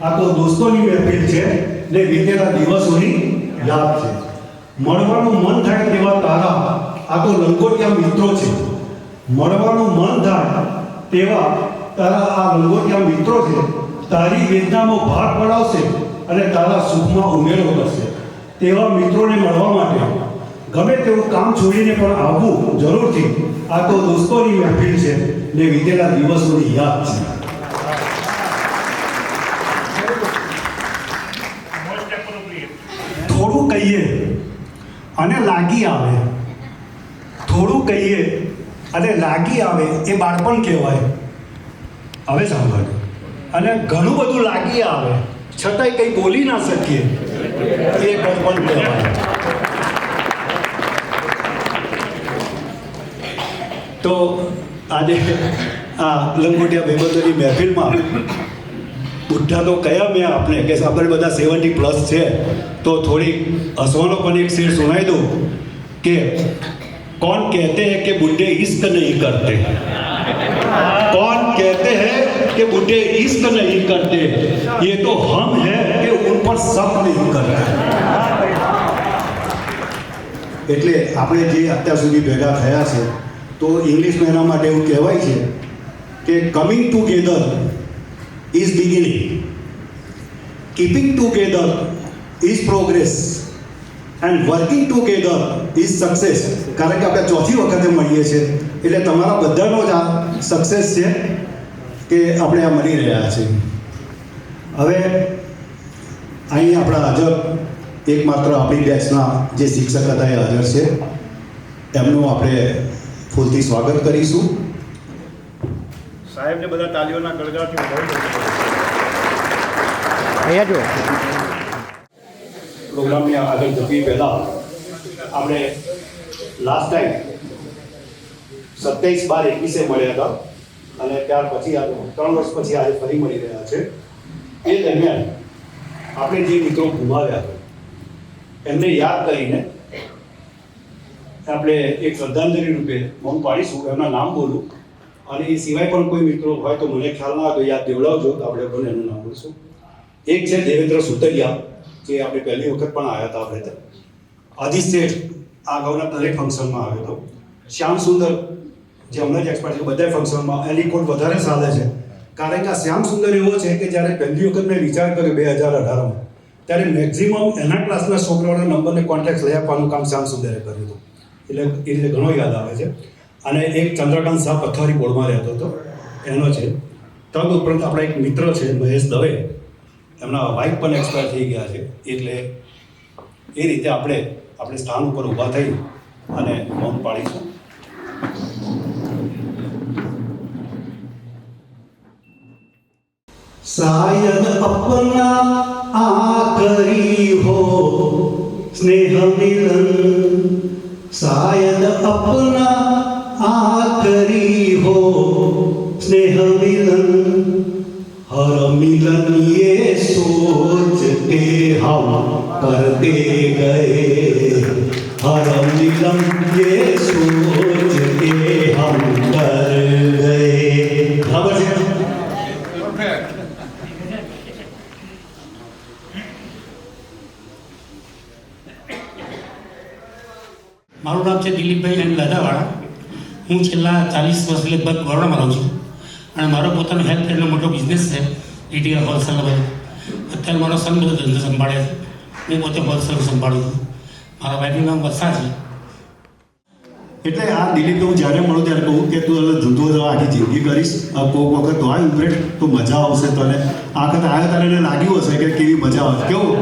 આ તો દોસ્તોની મહેફિલ છે ને વીતેલા દિવસોની યાદ છે. મળવાનું મન થાય તેવા તારા આ તો લંગોટિયા મિત્રો છે. મળવાનું મન થાય તેવા તારા આ લંગોટિયા મિત્રો છે. તારી વેદનામાં ભાર પડાવશે અને તારા સુખમાં ઉમેરો કરશે. તેવા મિત્રોને મળવા માટે ગમે તેવું કામ છોડીને પણ આવવું જરૂરથી. આ તો દોસ્તોની મહેફિલ છે ને વીતેલા દિવસોની યાદ છે. થોડું કહીએ અને લાગી આવે, થોડું કહીએ અને લાગી આવે એ બાળપણ કહેવાય. હવે સાંભળ. અને ઘણું બધું લાગી આવે છતાંય કંઈ બોલી ના શકીએ એ ગડપણ કહેવાય. તો આજે આ લંગોટિયા ભાઈબંધોની મહેફિલમાં બુઢ્ઢા તો કયા મેં આપણે કે આપણે બધા 70+ છે તો થોડી હસવાનો પણ એક શેર સુનાઈ દઉં કે कौन कहते हैं कि बुढ़े इश्क नहीं करते, कौन कहते हैं कि बुढ़े इश्क नहीं करते, ये तो हम हैं कि उन पर शक नहीं करते. એટલે આપણે જે અત્યાર સુધી ભેગા થયા છે તો ઇંગ્લિશમાં એના માટે એવું કહેવાય છે કે coming together is beginning, keeping together is progress and working together is success. કારણ કે આપણે ચોથી વખતે મળીએ છીએ એટલે તમારા બધાનો જ આ સક્સેસ છે કે આપણે આ મળી રહ્યા છીએ. હવે અહીં આપણા હાજર એકમાત્ર આપણી બેચના જે શિક્ષક હતા એ હાજર છે. એમનું આપણે ફૂલથી સ્વાગત કરીશું. સાહેબને બધા તાલીઓના ગળગળાથી અહીંયા જો પ્રોગ્રામની આગળ જતી પહેલાં આપણે લાસ્ટ ટાઈમ 27/12/21 મળ્યા હતા અને ત્યાર પછી 3 વર્ષ પછી આજે ફરી મળી રહ્યા છે. એ દરમિયાન આપણે જે મિત્રો ગુમાવ્યા એમને યાદ કરીને આપણે એક શ્રદ્ધાંજલિ રૂપે મૌન પાડીશું. એમના નામ બોલું અને એ સિવાય પણ કોઈ મિત્રો હોય તો મને ખ્યાલ ના હોય તો યાદ દેવડાવજો તો આપણે પણ એનું નામ બોલશું. એક છે દેવેન્દ્ર સુતરિયા, જે આપણે પહેલી વખત પણ આવ્યા હતા. આપણે આદિશ શેઠ આ અગાઉના દરેક ફંક્શનમાં આવ્યો હતો. શ્યામ સુંદર જે હમણાં જ એક્સપર્ટ છે બધા ફંક્શનમાં એની કોડ વધારે ચાલે છે. કારણ કે આ શ્યામ સુંદર એવો છે કે જ્યારે પહેલી વખત મેં વિચાર કર્યો 2018માં ત્યારે મેક્ઝિમમ એના ક્લાસના છોકરાઓના નંબરને કોન્ટેક્ટ લઈ આપવાનું કામ શ્યામ સુંદરે કર્યું હતું. એટલે એ રીતે ઘણો યાદ આવે છે. અને એક ચંદ્રકાંત શાહ પથ્થારી બોર્ડમાં રહેતો હતો એનો છે. તદ ઉપરાંત આપણા એક મિત્ર છે મહેશ દવે, એમના વાઇફ પણ એક્સપાયર થઈ ગયા છે. એટલે એ રીતે આપણે સ્થાન ઉપર ઊભા થઈ અને મૌન પાડીશું. शायद अपना आखरी हो स्नेह मिलन, शायद अपना आखरी हो स्नेह मिलन, हर मिलन ये सोच के हम करते गए, हर मिलन ये सोच के हम कर गए. खबर है મારું નામ છે દિલીપભાઈ એન લાદાવાળા. હું છેલ્લા 40 વર્ષ લગભગ બરોડામાં રહું છું અને મારો પોતાનો હેલ્થ કેરનો મોટો બિઝનેસ છે. રિટેલ હોલસેલ બધું. અત્યારે મારો સન બધો ધંધો સંભાળે છે. હું પોતે હોલસેલ સંભાળું છું. મારા વાઈફનું નામ વર્ષા છે. એટલે આ દિલીપ હું જ્યારે મળું ત્યારે કહું કે તું ધંધો આખી જિંદગી કરીશ, કોઈક વખત હોય ઇમ્પ્રેટ તો મજા આવશે તને. આ વખત આવ્યા તારે લાગ્યું હશે કે કેવી મજા આવશે. કેવું?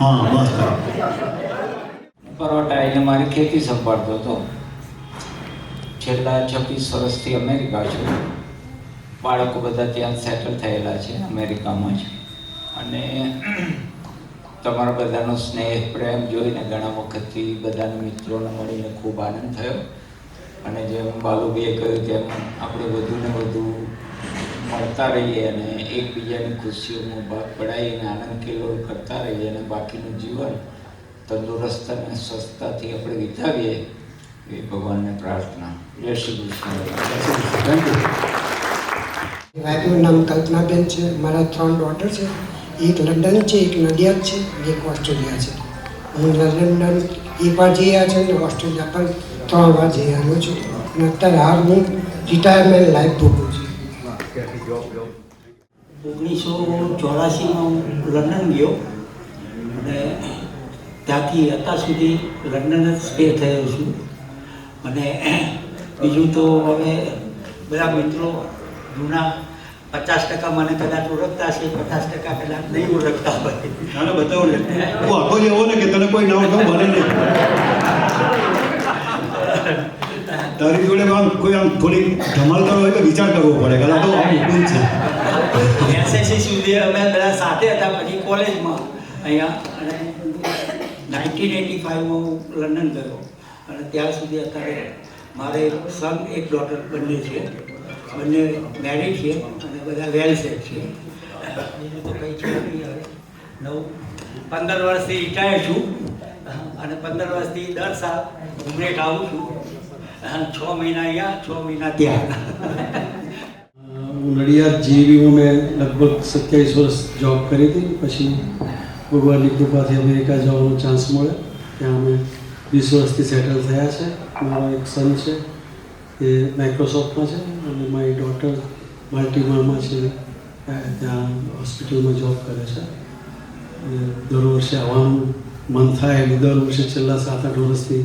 હા બસ. પરોટા એટલે મારી ખેતી સંભાળતો હતો. છેલ્લા 26 વર્ષથી અમેરિકા છું. બાળકો બધા ત્યાં સેટલ થયેલા છે અમેરિકામાં જ. અને તમારા બધાનો સ્નેહ પ્રેમ જોઈને ઘણા વખતથી બધાના મિત્રોને મળીને ખૂબ આનંદ થયો. અને જેમ બાલુભાઈએ કહ્યું તેમ આપણે વધુ ને વધુ મળતા રહીએ અને એકબીજાની ખુશીઓમાં ભાગ પડાવીને આનંદ કિલ્લોલ કરતા રહીએ અને બાકીનું જીવન તંદુરસ્ત અને સ્વસ્થતાથી આપણે વિતાવીએ એ ભગવાનને પ્રાર્થના. જય શ્રી કૃષ્ણ. વાઈફનું નામ કલ્પનાબેન છે. મારા 3 ડોટર છે. એક લંડન છે, એક નડિયાદ છે અને એક ઓસ્ટ્રેલિયા છે. હું લંડન એકવાર જઈ આવ્યા છે અને ઓસ્ટ્રેલિયા પણ 3 વાર જઈ આવ્યો છું અને અત્યારે હાલ હું રિટાયરમેન્ટ લાઈફ ભોગવું છું. 1984માં હું લંડન ગયો અને ત્યાંથી અત્યાર સુધી લંડન જ સ્ટે થયો છું. અને બીજું તો હવે બધા મિત્રો જૂના 50% મને કદાચ ઓળખતા છે, 50% કદાચ નહીં ઓળખતા હોય. નાના બતાવો ને, હું આખો જ એવો ને કે તને કોઈ ના ઓળખે ભલે નહીં. તારી જોડે આમ કોઈ આમ થોડી ધમાલ કરવો હોય તો વિચાર કરવો પડે, કદાચ તો આમ ઊભું જ છે. એસએસસી સુધી અમે બધા સાથે હતા. પછી કોલેજમાં અહીંયા અને 1985માં હું લંડન ગયો અને ત્યાં સુધી અત્યારે મારે સન એક ડોટર બંને છે. બંને મેરિડ છે અને બધા વેલ સેટ છે. બીજું તો કંઈ છે નહીં. હવે 15 વર્ષથી રિટાયર છું અને 15 વર્ષથી દર સાલ ઉમરેઠ આવું છું. 6 મહિના અહીંયા, 6 મહિના ત્યાં. નડિયાદ જીવીમાં મેં લગભગ 27 વર્ષ જોબ કરી હતી. પછી ભગવાનની કૃપાથી અમેરિકા જવાનો ચાન્સ મળ્યો. ત્યાં અમે 20 વર્ષથી સેટલ થયા છે. મારો એક સન છે એ માઇક્રોસોફ્ટમાં છે અને મારી ડોટર બાલ્ટીમોરમાં છે, ત્યાં હોસ્પિટલમાં જોબ કરે છે. અને દર વર્ષે આવવાનું મન થાય એટલે દર વર્ષે છેલ્લા 7-8 વર્ષથી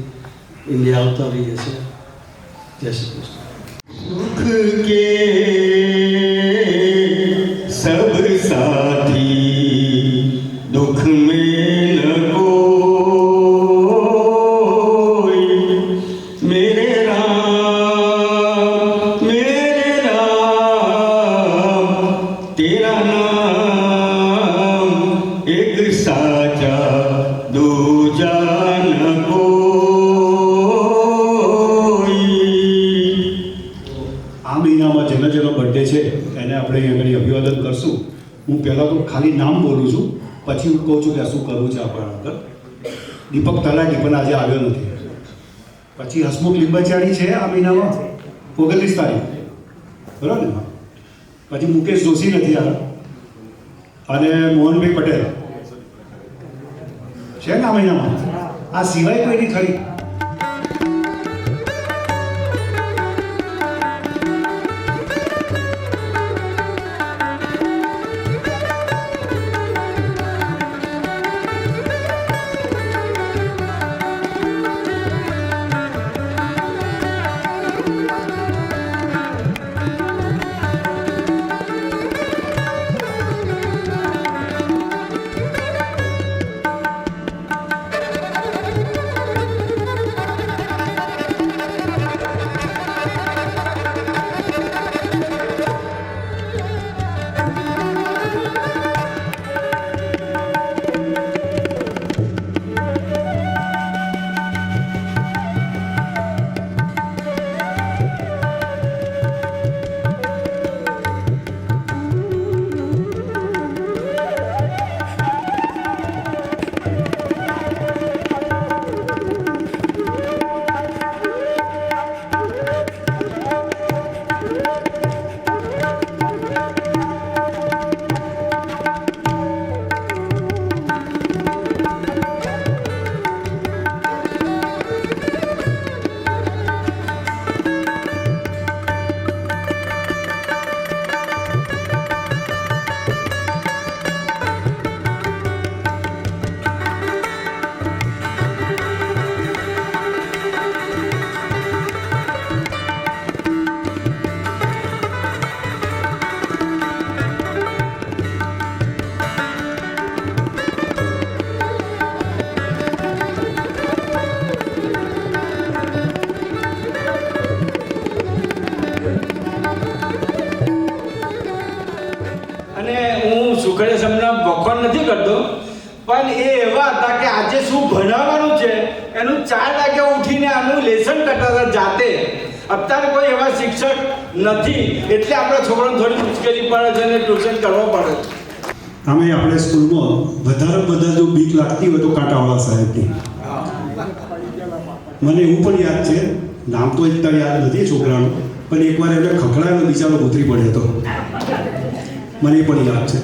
ઇન્ડિયા આવતા રહીએ છીએ. જય શ્રી કૃષ્ણ. दुख के सब साथी दुख में न कोई मेरे राम तेरा नाम एक साचा दूजा न कोई. આ મહિનામાં જેનો જેનો બર્થડે છે એને આપણે અહીં આગળ અભિવાદન કરશું. હું પહેલાં તો ખાલી નામ બોલું છું, પછી હું કહું છું કે શું કરવું છે આપણા અંદર. દીપક તલાટી પણ આજે આવ્યો નથી. પછી હસમુખ લીંબાચાણી છે આ મહિનામાં 29 તારીખ, બરાબર ને? પછી મુકેશ જોશી નથી આવ્યા અને મોહનભાઈ પટેલ છે ને આ મહિનામાં. આ સિવાય કોઈની ખરી? સુખડે સમના વખોણ નથી કરતો, પણ એ એવા હતા કે આજે શું ભણાવવાનું છે એનું 4 વાગે ઉઠીને આનું લેસન કરતા હતા જાતે. અત્યારે કોઈ એવા શિક્ષક નથી, એટલે આપણા છોકરાને થોડી મુશ્કેલી પડે છે અને ટ્યુશન કરવો પડે છે. આમે આપણે સ્કૂલમાં વધારે જો બીક લાગતી હોય તો કાંટાવાળા સાહેબની. મને એવું પણ યાદ છે, નામ તો એકદમ યાદ નથી છોકરાનું, પણ એકવાર એમને ખખડાયેલો બિચારો ઉતરી પડ્યો હતો, મને એ પણ યાદ છે.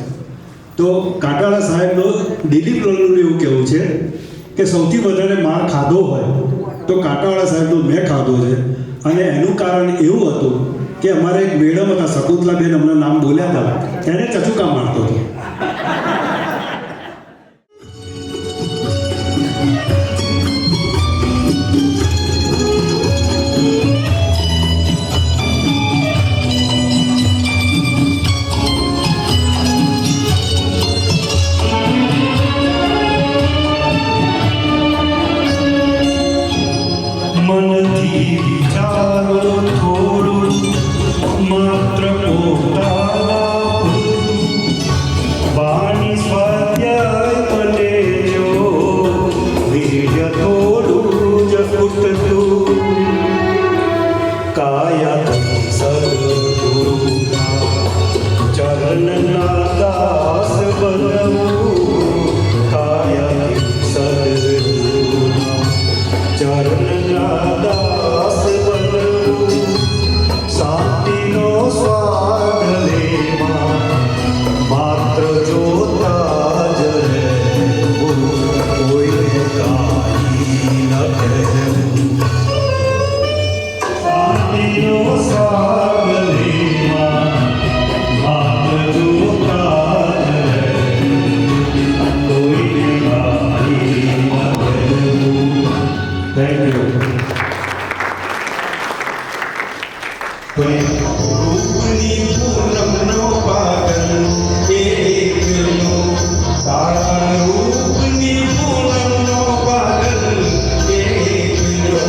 તો કાંટાળા સાહેબનો દિલીપ લોલુનું એવું કહેવું છે કે સૌથી વધારે માર ખાધો હોય તો કાંટાવાળા સાહેબનો મેં ખાધો છે. અને એનું કારણ એવું હતું કે અમારે એક મેડમ હતા, શકુંતલાબેન, હમણાં નામ બોલ્યા હતા, એને ચચુકા મારતો હતો. મનથી વિચારો થોડું માત્ર પોતાના વાણી સ્વાધ્યાય મને જો વીર્ય થોડું જ ઉઠતું કાયા સદગુરુના ચરણના દાસ બનવું કાયા સદગુરુના ચરણના દાસ બનવું શાંતિનો સ્વાદ લેવા માત્ર જોતા જ રહેવું કોઈને કાંઈ ન કહેવું શાંતિનો સ્વાદ લેવા માત્ર જોતા જ રહેવું કોઈને કાંઈ ન કહેવું. Thank you. રૂપની પૂનમનો પાગલ એકલો તારા રૂપની પૂનમનો પાગલ એકલો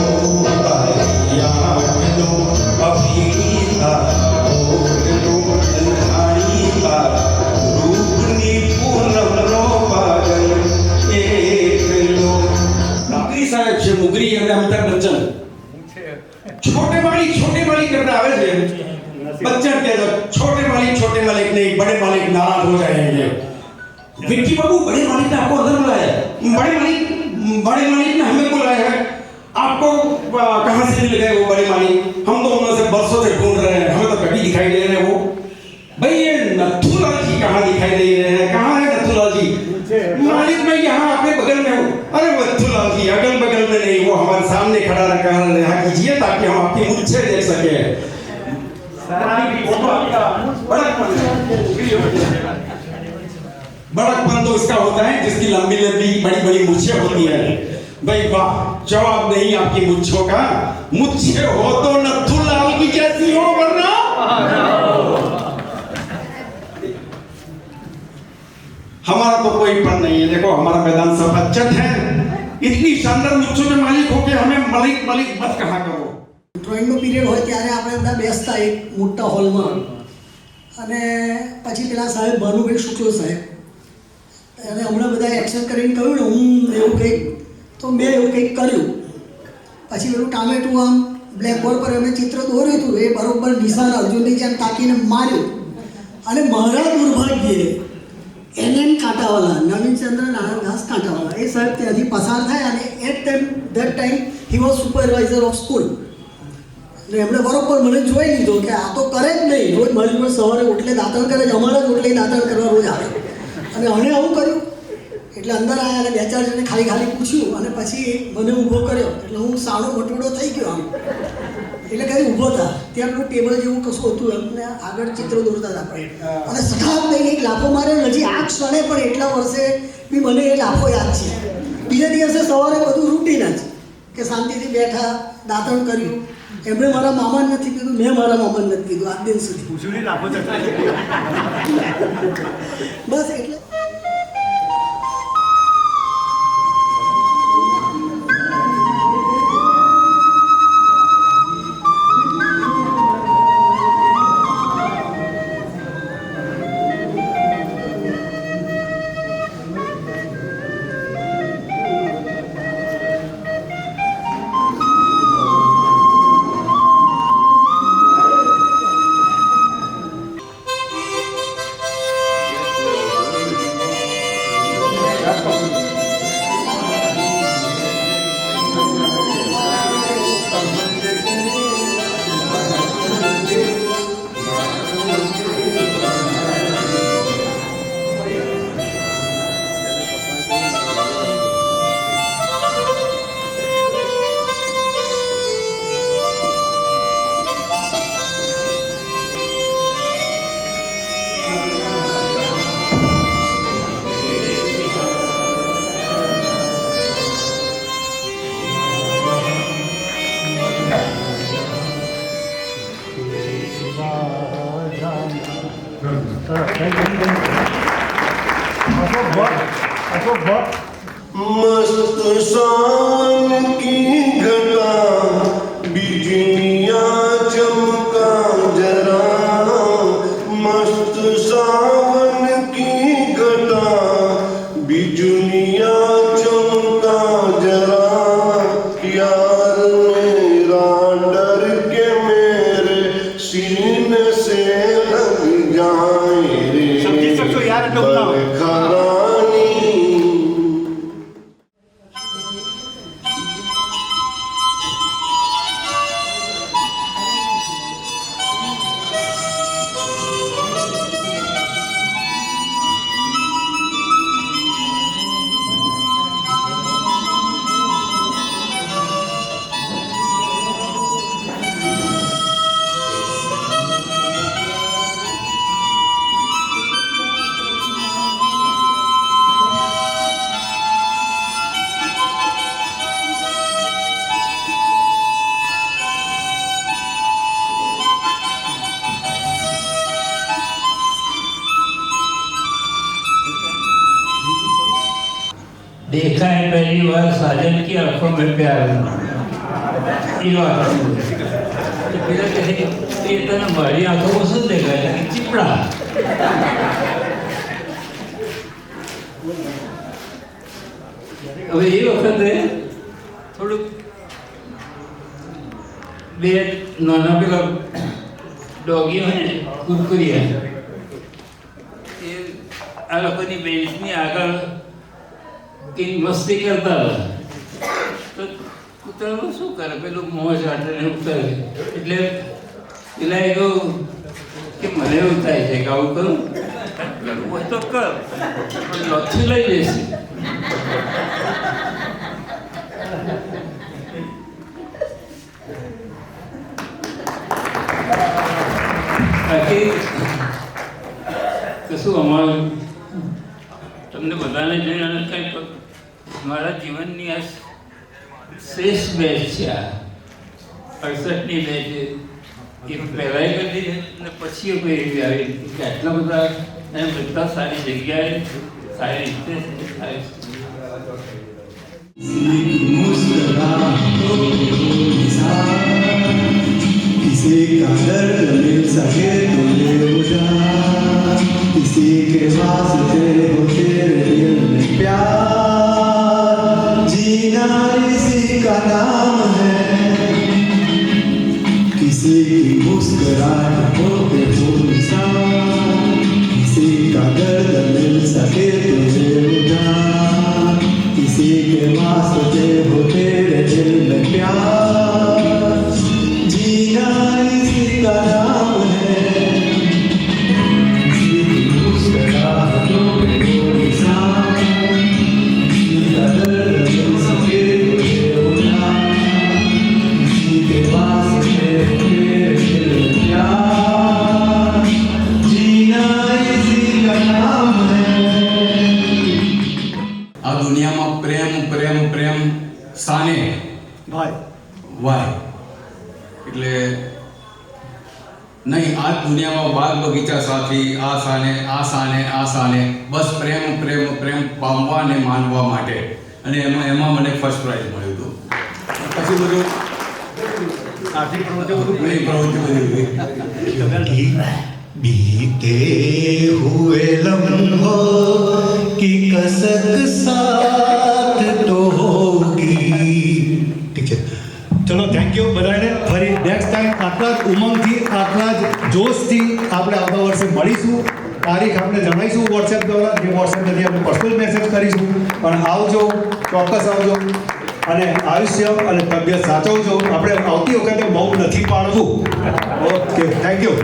તારિયાનો અભિગીતા ઓગલો અંધારીતા રૂપની પૂનમનો પાગલ એકલો. मुगरी साहब છે मुगरी અને अमिताभ बच्चन छोटे मालिक करके आवे थे. बच्चन कहता छोटे मालिक नहीं बड़े मालिक नाराज हो जाएंगे. विक्की बाबू बड़े मालिक ने आपको अंदर बुलाया है. बड़े मालिक ने हमें बुलाया है. आपको कहाँ से मिल गए वो बड़े मालिक? हम तो उनमें से बरसों से ढूंढ रहे हैं, हमें तो कभी दिखाई दे रहे हैं वो. भाई ये नथुलाल जी कहाँ दिखाई दे रहे हैं? कहाँ है नथुलाल जी? मालिक मैं यहाँ आपके बगल में हूँ. अरे नथुलाल जी अगल बगल में नहीं, वो हमारे सामने खड़ा रहा कीजिए ताकि हम आपकी मुझसे देख सके. बड़कपन तो इसका होता है जिसकी लंबी लंबी बड़ी बड़ी मूछें होती है. भाई वाह, जवाब नहीं आपकी मूछों का. मूछें हो तो नथुलाल की जैसी हो, वरना हमारा तो कोई पण नहीं है. देखो हमारा मैदान सब अच्छत है. इतनी शानदार मूछों के मालिक होके हमें मलिक मत कहा करो. ડ્રોઈંગનો પીરિયડ હોય ત્યારે આપણે બધા બેસતા એક મોટા હોલમાં, અને પછી પેલા સાહેબ ભાનુભાઈ શુક્લ સાહેબ અને હમણાં બધા એક્શન કરીને કહ્યું ને હું એવું કંઈક, તો મેં એવું કંઈક કર્યું. પછી પેલું ટામેટું આમ બ્લેકબોર્ડ પર અમે ચિત્ર દોર્યું હતું, એ બરોબર નિશાન અર્જુનની જેમ તાકીને માર્યું. અને મારા દુર્ભાગ્યે NN કાંટાવાલા, નવીનચંદ્ર નારાયણદાસ કાંટાવાલા, એ સાહેબ ત્યાંથી પસાર થાય અને that time he was supervisor of school. એટલે એમણે બરોબર મને જોઈ લીધો કે આ તો કરે જ નહીં, રોજ મારી જોડે સવારે ઓટલે દાંતણ કરે છે, અમારા જ ઓટલે દાંતણ કરવા રોજ આવે. અને આણે આવું કર્યું એટલે અંદર આવ્યા અને બે ચાર જણે ખાલી પૂછ્યું અને પછી મને ઊભો કર્યો. એટલે હું સાણો મટોડો થઈ ગયો આમ. એટલે કઈ ઊભો હતા ત્યાં પેલું ટેબલ જેવું કશું હતું, એમને આગળ ચિત્ર દોરતા હતા આપણે. અને સખાત લઈને એક લાફો માર્યો. હજી આ ક્ષણે પણ એટલા વર્ષે બી મને એ લાફો યાદ છે. બીજા દિવસે સવારે બધું રૂટીન જ કે શાંતિથી બેઠા દાંતણ કર્યું. એમણે મારા મામાને નથી કીધું, મેં મારા મામાને નથી કીધું આજ દિન સુધી. બસ એટલે सावन की घटा बिजलियां चमका जरा मस्त सावन की घटा बिजलियां चमका जरा यार मेरा डर के मेरे सीने से लग जाए रे સમજી શકશો યાર એટલે હું ના હોય. खरानी देखा है पहली बार साजन की आंखों में प्यार ये बात तो फिर कहे ये तो ना हमारी आंखों को सुन देखा है कि चिपड़ा अब ये वक्त है थोड़ा बे नाना पेला डॉगी है कुरकुरी है ये आ लोगों बेंचनी આગળ કંઈક મસ્તી કરતા હતા તો કૂતરાનું શું કરે પેલું મોં ચાટીને ઉતરે એટલે પેલા એ કહ્યું કે મને એવું થાય છે કે આવું કરું કરવું હોય તો કર પણ લક્ષી લઈ જઈશ બાકી કશું અમારું તમને બધાને જોઈને કંઈક મારા જીવનની આ શ્રેષ્ઠ બેચ છે આ 68ની બેચ એ પહેલાંય કરી અને પછી કોઈ એવી આવી કે આટલા બધા અને બધા સારી જગ્યાએ સારી રીતે સારી किसी का दर्द मिल सके तो ले उठा किसी के वास्ते हो तेरे दिल में प्यार जीना इसी का नाम है किसी की मुस्कुराहट हो के किसी का दर्द मिल सके तो ले उठा किसी के वास्ते हो तेरे दिल में प्यार जीना इसी का नाम है किसी की मुस्कुराहटों पे हो निशान किसी का दर्द मिल सके तो ये होना किसी के पास है तेरे दिल में प्यार जीना इसी का नाम है આ દુનિયામાં પ્રેમ પ્રેમ પ્રેમ સાને ભાઈ વાય એટલે નહીં આ દુનિયામાં બાગ બગીચા સાથી આ સાને બસ પ્રેમ પ્રેમ પ્રેમ પામવા અને માનવા માટે અને એમાં મને ફર્સ્ટ પ્રાઇઝ મળ્યું હતું પછી બધું આર્થિક પ્રવૃત્તિઓ બધું ઘણી પ્રવૃત્તિ બધી बीते हुए लम्हों की कसक साथ तो होगी ઠીક છે ચલો થેન્ક યુ બધાને ફરી નેક્સ્ટ ટાઈમ આટલા જ ઉમંગથી આટલા જ જોશથી આપણે આવતા વર્ષે મળીશું તારીખ આપણે જણાવીશું વોટ્સએપ દ્વારા જે વોટ્સએપથી આપણે પર્સનલ મેસેજ કરીશું પણ આવજો ચોક્કસ આવજો અને આયુષ્ય અને તબિયત સાચવજો આપણે આવતી વખતે બહુ નથી પાડવું ઓકે થેન્ક યુ